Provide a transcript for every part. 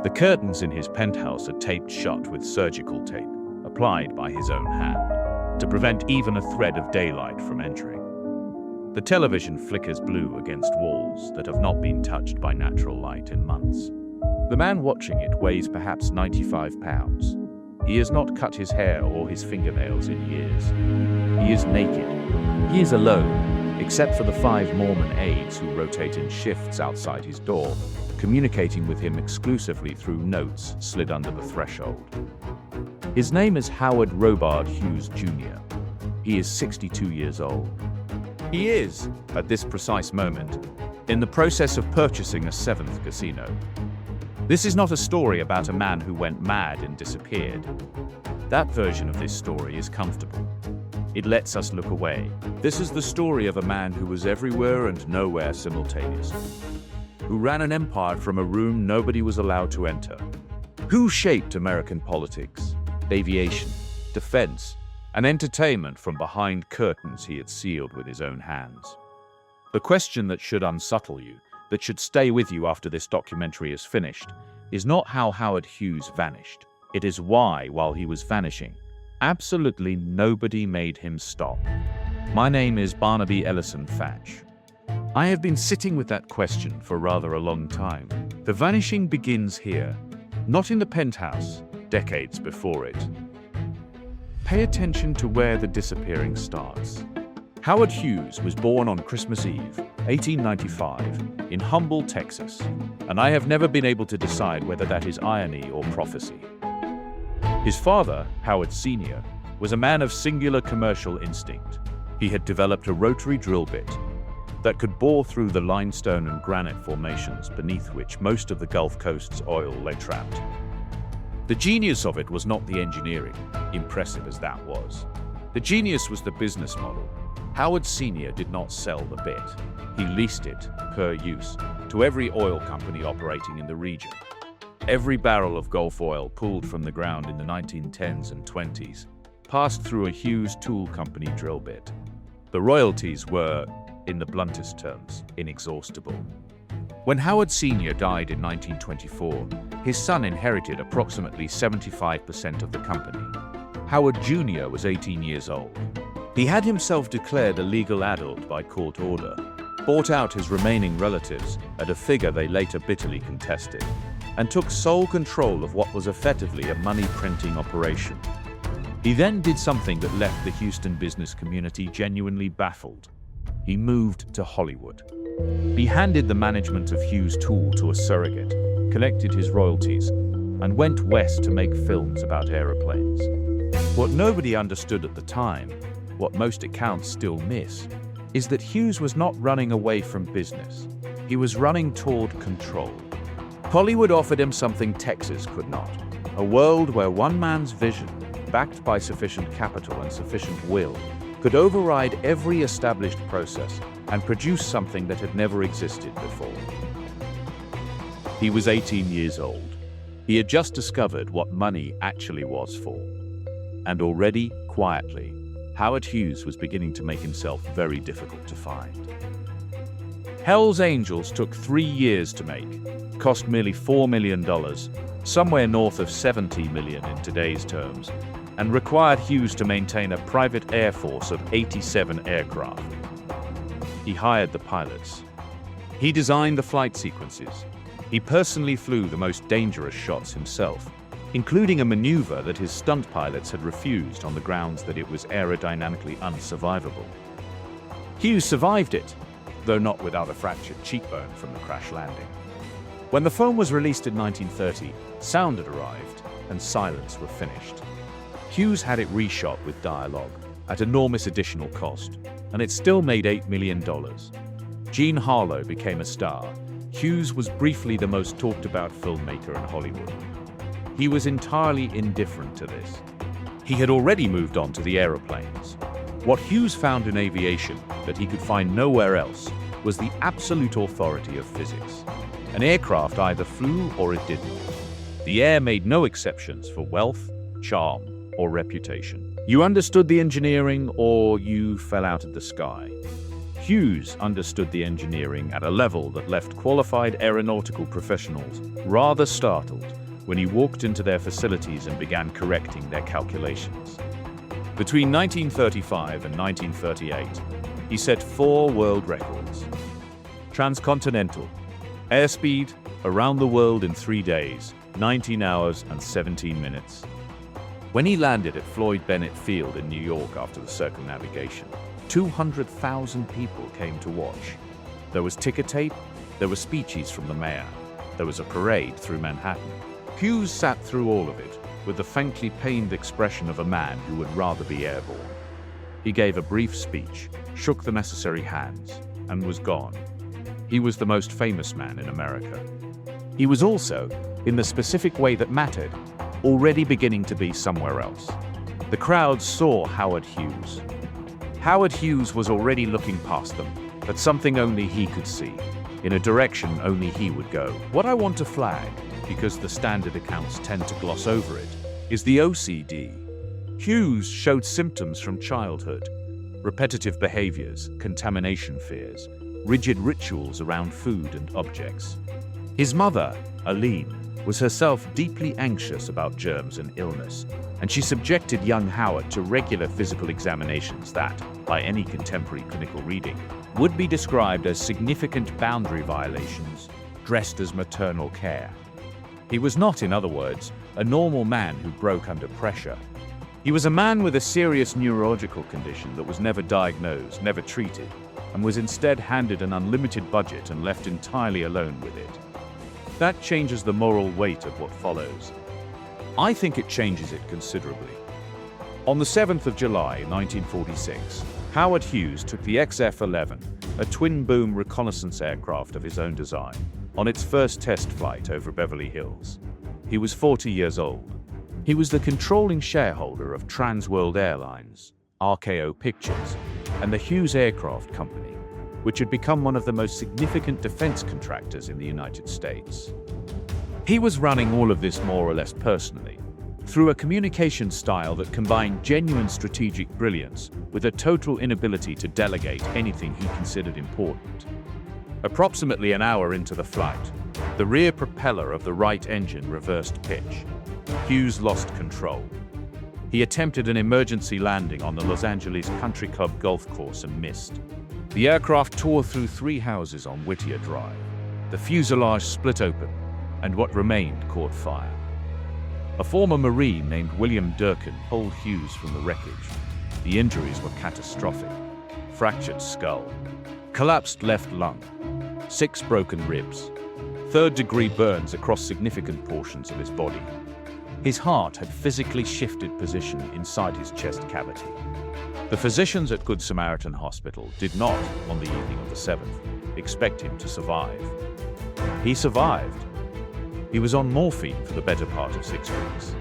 The curtains in his penthouse are taped shut with surgical tape, applied by his own hand, to prevent even a thread of daylight from entering. The television flickers blue against walls that have not been touched by natural light in months. The man watching it weighs perhaps 95 pounds. He has not cut his hair or his fingernails in years. He is naked. He is alone, except for the 5 Mormon aides who rotate in shifts outside his door, communicating with him exclusively through notes slid under the threshold. His name is Howard Hughes Jr. He is 62 years old. He is, at this precise moment, in the process of purchasing a 7th casino. This is not a story about a man who went mad and disappeared. That version of this story is comfortable. It lets us look away. This is the story of a man who was everywhere and nowhere simultaneously, who ran an empire from a room nobody was allowed to enter, who shaped American politics, aviation, defense, and entertainment from behind curtains he had sealed with his own hands. The question that should unsettle you, that should stay with you after this documentary is finished, is not how Howard Hughes vanished. It is why, while he was vanishing, absolutely nobody made him stop. My name is Barnaby Ellison Thatch. I have been sitting with that question for rather a long time. The vanishing begins here, not in the penthouse, decades before it. Pay attention to where the disappearing starts. Howard Hughes was born on Christmas Eve, 1895, in Humble, Texas, and I have never been able to decide whether that is irony or prophecy. His father, Howard Sr., was a man of singular commercial instinct. He had developed a rotary drill bit that could bore through the limestone and granite formations beneath which most of the Gulf Coast's oil lay trapped. The genius of it was not the engineering, impressive as that was. The genius was the business model. Howard Sr. did not sell the bit. He leased it, per use, to every oil company operating in the region. Every barrel of Gulf oil pulled from the ground in the 1910s and 20s passed through a Hughes Tool Company drill bit. The royalties were, in the bluntest terms, inexhaustible. When Howard Sr. died in 1924, his son inherited approximately 75% of the company. Howard Jr. was 18 years old. He had himself declared a legal adult by court order, bought out his remaining relatives at a figure they later bitterly contested, and took sole control of what was effectively a money-printing operation. He then did something that left the Houston business community genuinely baffled. He moved to Hollywood. He handed the management of Hughes Tool to a surrogate, collected his royalties, and went west to make films about aeroplanes. What nobody understood at the time, what most accounts still miss, is that Hughes was not running away from business. He was running toward control. Hollywood offered him something Texas could not, a world where one man's vision, backed by sufficient capital and sufficient will, could override every established process and produce something that had never existed before. He was 18 years old. He had just discovered what money actually was for. And already, quietly, Howard Hughes was beginning to make himself very difficult to find. Hell's Angels took 3 years to make, cost merely $4 million, somewhere north of $70 million in today's terms, and required Hughes to maintain a private air force of 87 aircraft. He hired the pilots. He designed the flight sequences. He personally flew the most dangerous shots himself, including a maneuver that his stunt pilots had refused on the grounds that it was aerodynamically unsurvivable. Hughes survived it, though not without a fractured cheekbone from the crash landing. When the film was released in 1930, sound had arrived and silence were finished. Hughes had it reshot with dialogue at enormous additional cost, and it still made $8 million. Jean Harlow became a star. Hughes was briefly the most talked about filmmaker in Hollywood. He was entirely indifferent to this. He had already moved on to the aeroplanes. What Hughes found in aviation that he could find nowhere else was the absolute authority of physics. An aircraft either flew or it didn't. The air made no exceptions for wealth, charm, or reputation. You understood the engineering or you fell out of the sky. Hughes understood the engineering at a level that left qualified aeronautical professionals rather startled when he walked into their facilities and began correcting their calculations. Between 1935 and 1938, he set 4 world records. Transcontinental airspeed around the world in 3 days, 19 hours and 17 minutes. When he landed at Floyd Bennett Field in New York after the circumnavigation, 200,000 people came to watch. There was ticker tape, there were speeches from the mayor, there was a parade through Manhattan. Hughes sat through all of it with the faintly pained expression of a man who would rather be airborne. He gave a brief speech, shook the necessary hands, and was gone. He was the most famous man in America. He was also, in the specific way that mattered, already beginning to be somewhere else. The crowd saw Howard Hughes. Howard Hughes was already looking past them, at something only he could see, in a direction only he would go. What I want to flag, because the standard accounts tend to gloss over it, is the OCD. Hughes showed symptoms from childhood: repetitive behaviors, contamination fears, rigid rituals around food and objects. His mother, Aline, was herself deeply anxious about germs and illness, and she subjected young Howard to regular physical examinations that, by any contemporary clinical reading, would be described as significant boundary violations dressed as maternal care. He was not, in other words, a normal man who broke under pressure. He was a man with a serious neurological condition that was never diagnosed, never treated, and was instead handed an unlimited budget and left entirely alone with it. That changes the moral weight of what follows. I think it changes it considerably. On the 7th of July, 1946, Howard Hughes took the XF-11, a twin-boom reconnaissance aircraft of his own design, on its first test flight over Beverly Hills. He was 40 years old. He was the controlling shareholder of Trans World Airlines, RKO Pictures, and the Hughes Aircraft Company, which had become one of the most significant defense contractors in the United States. He was running all of this more or less personally, through a communication style that combined genuine strategic brilliance with a total inability to delegate anything he considered important. Approximately an hour into the flight, the rear propeller of the right engine reversed pitch. Hughes lost control. He attempted an emergency landing on the Los Angeles Country Club golf course and missed. The aircraft tore through 3 houses on Whittier Drive. The fuselage split open, and what remained caught fire. A former Marine named William Durkin pulled Hughes from the wreckage. The injuries were catastrophic: fractured skull, collapsed left lung, 6 broken ribs, 3rd-degree burns across significant portions of his body. His heart had physically shifted position inside his chest cavity. The physicians at Good Samaritan Hospital did not, on the evening of the 7th, expect him to survive. He survived. He was on morphine for the better part of 6 weeks.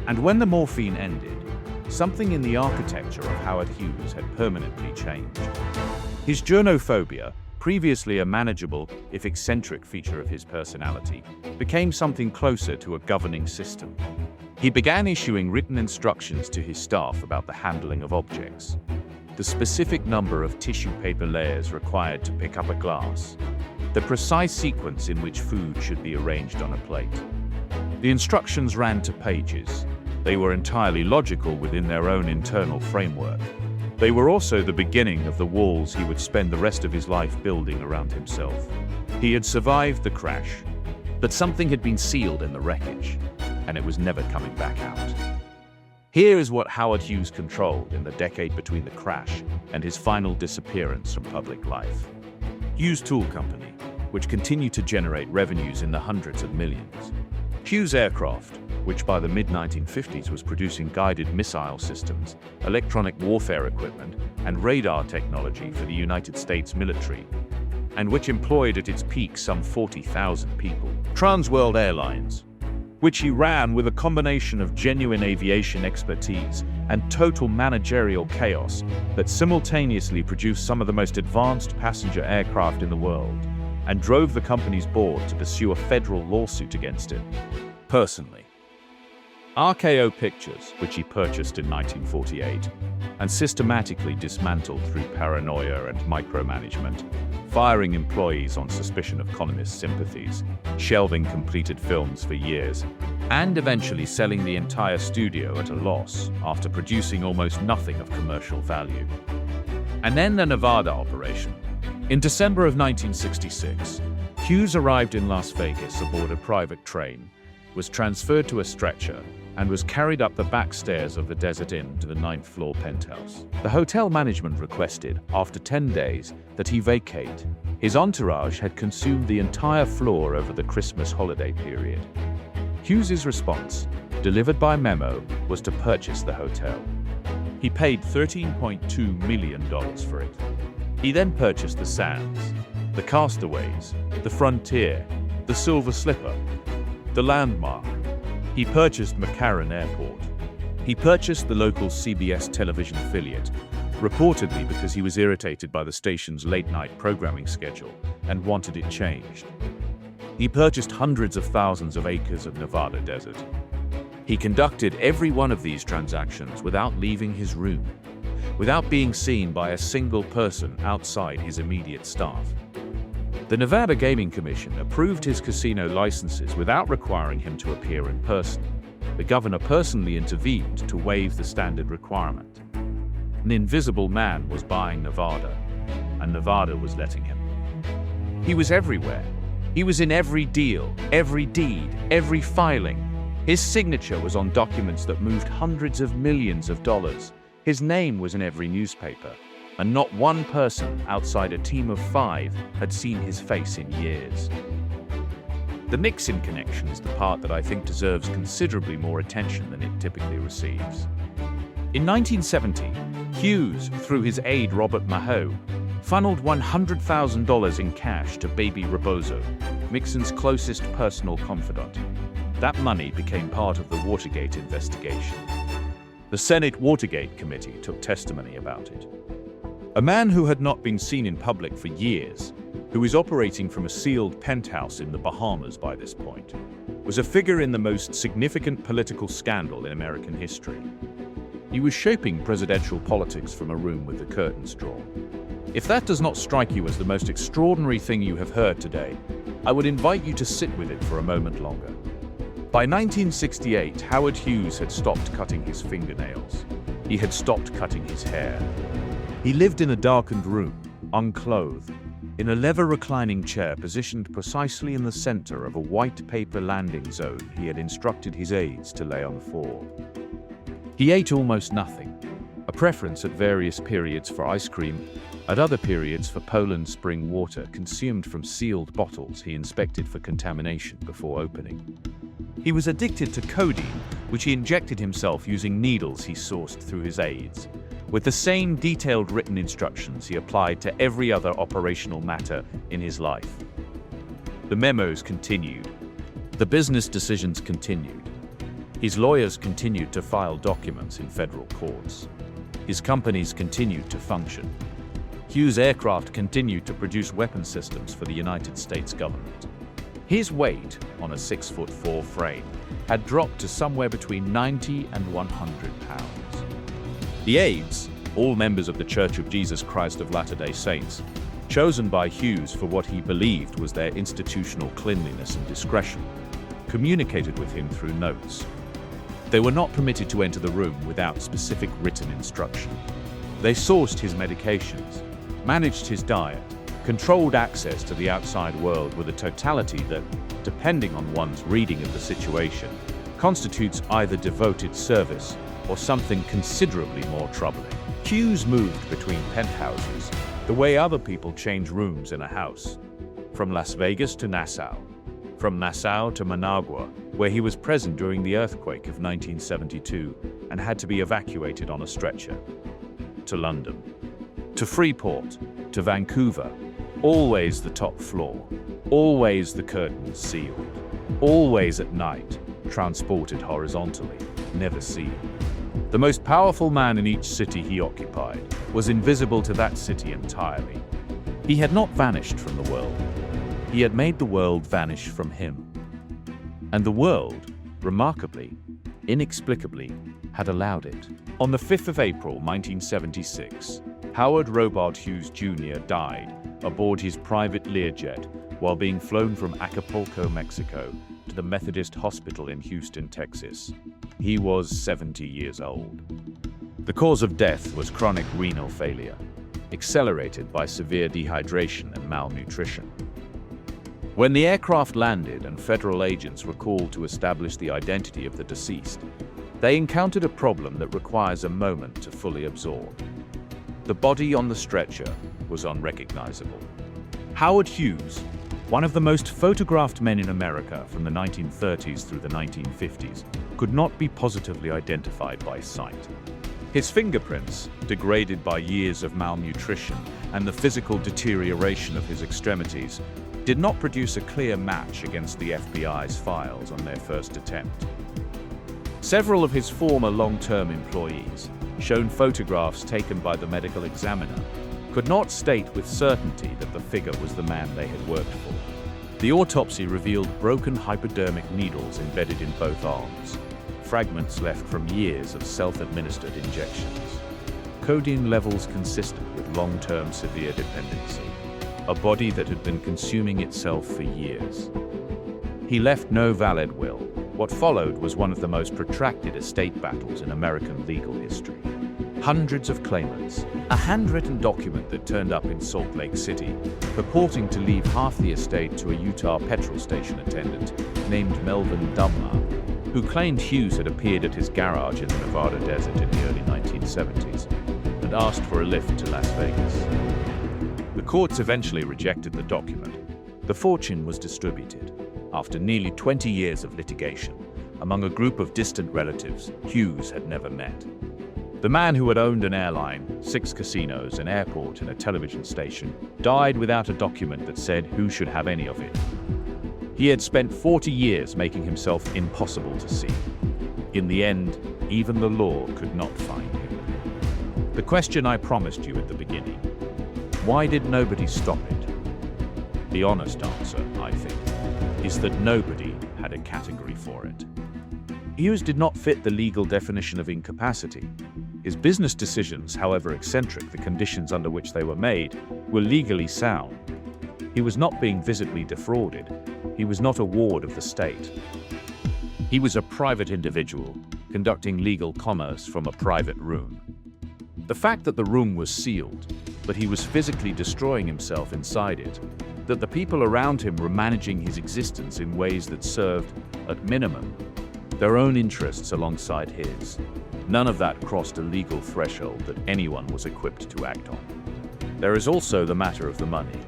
And when the morphine ended, something in the architecture of Howard Hughes had permanently changed. His journophobia, previously a manageable, if eccentric feature of his personality, became something closer to a governing system. He began issuing written instructions to his staff about the handling of objects, the specific number of tissue paper layers required to pick up a glass, the precise sequence in which food should be arranged on a plate. The instructions ran to pages. They were entirely logical within their own internal framework. They were also the beginning of the walls he would spend the rest of his life building around himself. He had survived the crash, but something had been sealed in the wreckage, and it was never coming back out. Here is what Howard Hughes controlled in the decade between the crash and his final disappearance from public life. Hughes Tool Company, which continued to generate revenues in the hundreds of millions. Hughes Aircraft, which by the mid-1950s was producing guided missile systems, electronic warfare equipment, and radar technology for the United States military, and which employed at its peak some 40,000 people. Trans World Airlines, which he ran with a combination of genuine aviation expertise and total managerial chaos that simultaneously produced some of the most advanced passenger aircraft in the world, and drove the company's board to pursue a federal lawsuit against it. Personally, RKO Pictures, which he purchased in 1948, and systematically dismantled through paranoia and micromanagement, firing employees on suspicion of communist sympathies, shelving completed films for years, and eventually selling the entire studio at a loss after producing almost nothing of commercial value. And then the Nevada operation. In December of 1966, Hughes arrived in Las Vegas aboard a private train, was transferred to a stretcher, and was carried up the back stairs of the Desert Inn to the 9th floor penthouse. The hotel management requested, after 10 days, that he vacate. His entourage had consumed the entire floor over the Christmas holiday period. Hughes's response, delivered by memo, was to purchase the hotel. He paid $13.2 million for it. He then purchased the Sands, the Castaways, the Frontier, the Silver Slipper, the Landmark. He purchased McCarran Airport. He purchased the local CBS television affiliate, reportedly because he was irritated by the station's late-night programming schedule and wanted it changed. He purchased hundreds of thousands of acres of Nevada desert. He conducted every one of these transactions without leaving his room, without being seen by a single person outside his immediate staff. The Nevada Gaming Commission approved his casino licenses without requiring him to appear in person. The governor personally intervened to waive the standard requirement. An invisible man was buying Nevada, and Nevada was letting him. He was everywhere. He was in every deal, every deed, every filing. His signature was on documents that moved hundreds of millions of dollars. His name was in every newspaper. And not one person outside a team of 5 had seen his face in years. The Nixon connection is the part that I think deserves considerably more attention than it typically receives. In 1970, Hughes, through his aide Robert Maho, funneled $100,000 in cash to Baby Rebozo, Nixon's closest personal confidant. That money became part of the Watergate investigation. The Senate Watergate Committee took testimony about it. A man who had not been seen in public for years, who was operating from a sealed penthouse in the Bahamas by this point, was a figure in the most significant political scandal in American history. He was shaping presidential politics from a room with the curtains drawn. If that does not strike you as the most extraordinary thing you have heard today, I would invite you to sit with it for a moment longer. By 1968, Howard Hughes had stopped cutting his fingernails. He had stopped cutting his hair. He lived in a darkened room, unclothed, in a leather reclining chair positioned precisely in the center of a white paper landing zone he had instructed his aides to lay on the floor. He ate almost nothing, a preference at various periods for ice cream, at other periods for Poland spring water consumed from sealed bottles he inspected for contamination before opening. He was addicted to codeine, which he injected himself using needles he sourced through his aides, with the same detailed written instructions he applied to every other operational matter in his life. The memos continued. The business decisions continued. His lawyers continued to file documents in federal courts. His companies continued to function. Hughes Aircraft continued to produce weapon systems for the United States government. His weight, on a 6'4" frame, had dropped to somewhere between 90 and 100 pounds. The aides, all members of the Church of Jesus Christ of Latter-day Saints, chosen by Hughes for what he believed was their institutional cleanliness and discretion, communicated with him through notes. They were not permitted to enter the room without specific written instruction. They sourced his medications, managed his diet, controlled access to the outside world with a totality that, depending on one's reading of the situation, constitutes either devoted service or something considerably more troubling. Hughes moved between penthouses the way other people change rooms in a house, from Las Vegas to Nassau, from Nassau to Managua, where he was present during the earthquake of 1972 and had to be evacuated on a stretcher, to London, to Freeport, to Vancouver, always the top floor, always the curtains sealed, always at night, transported horizontally, never seen. The most powerful man in each city he occupied was invisible to that city entirely. He had not vanished from the world. He had made the world vanish from him. And the world, remarkably, inexplicably, had allowed it. On the 5th of April 1976, Howard Hughes Jr. died aboard his private Learjet while being flown from Acapulco, Mexico, to the Methodist Hospital in Houston, Texas. He was 70 years old. The cause of death was chronic renal failure, accelerated by severe dehydration and malnutrition. When the aircraft landed and federal agents were called to establish the identity of the deceased, they encountered a problem that requires a moment to fully absorb. The body on the stretcher was unrecognizable. Howard Hughes, one of the most photographed men in America from the 1930s through the 1950s, could not be positively identified by sight. His fingerprints, degraded by years of malnutrition and the physical deterioration of his extremities, did not produce a clear match against the FBI's files on their first attempt. Several of his former long-term employees, shown photographs taken by the medical examiner, could not state with certainty that the figure was the man they had worked for. The autopsy revealed broken hypodermic needles embedded in both arms, fragments left from years of self-administered injections, codeine levels consistent with long-term severe dependency, a body that had been consuming itself for years. He left no valid will. What followed was one of the most protracted estate battles in American legal history. Hundreds of claimants, a handwritten document that turned up in Salt Lake City, purporting to leave half the estate to a Utah petrol station attendant named Melvin Dunlap, who claimed Hughes had appeared at his garage in the Nevada desert in the early 1970s and asked for a lift to Las Vegas. The courts eventually rejected the document. The fortune was distributed after nearly 20 years of litigation among a group of distant relatives Hughes had never met. The man who had owned an airline, 6 casinos, an airport, and a television station died without a document that said who should have any of it. He had spent 40 years making himself impossible to see. In the end, even the law could not find him. The question I promised you at the beginning: why did nobody stop it? The honest answer, I think, is that nobody had a category for it. Hughes did not fit the legal definition of incapacity. His business decisions, however eccentric the conditions under which they were made, were legally sound. He was not being visibly defrauded. He was not a ward of the state. He was a private individual, conducting legal commerce from a private room. The fact that the room was sealed, but he was physically destroying himself inside it, that the people around him were managing his existence in ways that served, at minimum, their own interests alongside his. None of that crossed a legal threshold that anyone was equipped to act on. There is also the matter of the money.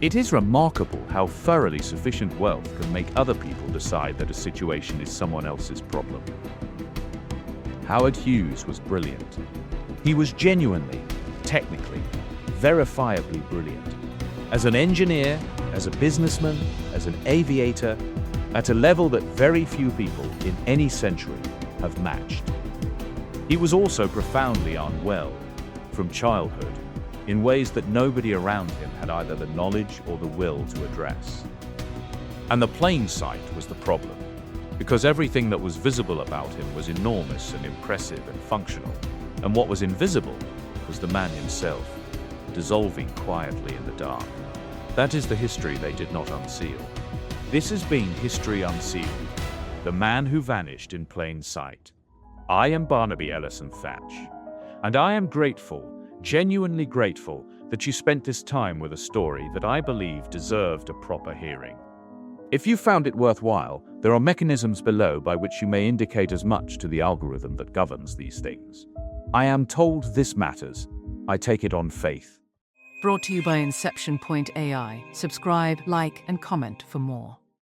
It is remarkable how thoroughly sufficient wealth can make other people decide that a situation is someone else's problem. Howard Hughes was brilliant. He was genuinely, technically, verifiably brilliant. As an engineer, as a businessman, as an aviator, at a level that very few people in any century have matched. He was also profoundly unwell, from childhood, in ways that nobody around him had either the knowledge or the will to address. And the plain sight was the problem, because everything that was visible about him was enormous and impressive and functional, and what was invisible was the man himself, dissolving quietly in the dark. That is the history they did not unseal. This has been History Unsealed, the man who vanished in plain sight. I am Barnaby Ellison Thatch, and I am grateful, genuinely grateful, that you spent this time with a story that I believe deserved a proper hearing. If you found it worthwhile, there are mechanisms below by which you may indicate as much to the algorithm that governs these things. I am told this matters. I take it on faith. Brought to you by Inception Point AI. Subscribe, like, and comment for more.